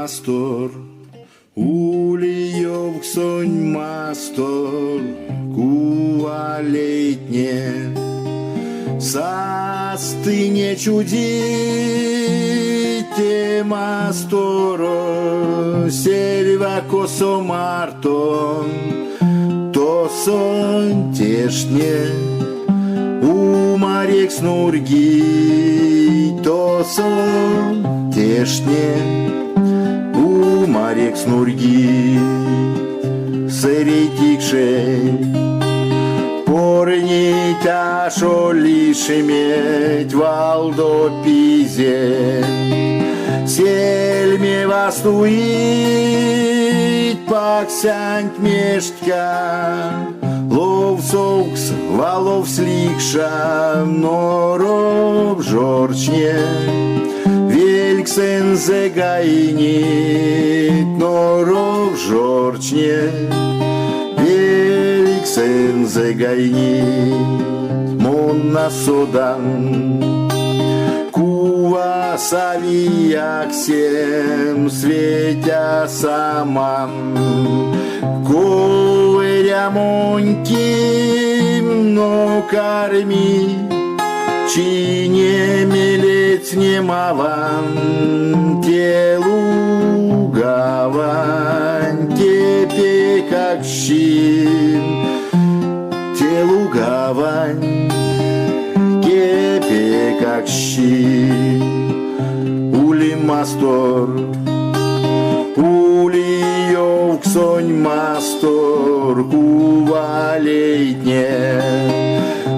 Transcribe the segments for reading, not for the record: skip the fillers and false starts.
mastor, uli jokson mastor, kuva letnie, sastыне чудите mastoro, selva kosomarton, to son tešnie, umarek snurgi, to son tešnie, umarek snurgi, sereitikšei, porni tašo lišimėt valdo pizė, selmė vastuit paksant meštka, lovsauks valovs likša norov žorčnie, vilksen zegainit norov žorčnie, vilksen zegainit monna sodan, kuva savijak всем svetя самам, ковырямоньким, но корми, чи не мелец не маван, телу гавань, тепе как щим, телу гавань, кепе как щим, ули мастор, ули jokson mastor, kuva letnie,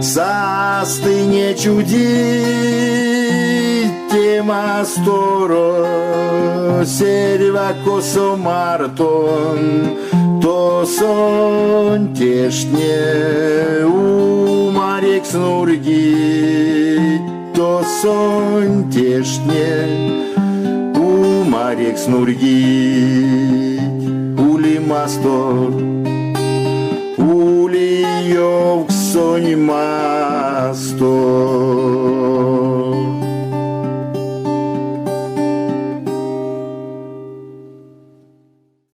sastыне чудите mastoро, selva kosomarton, to son tešnie, umarek snurgi, to son tešnie, umarek snurgi, uli mastor, uli jokson mastor.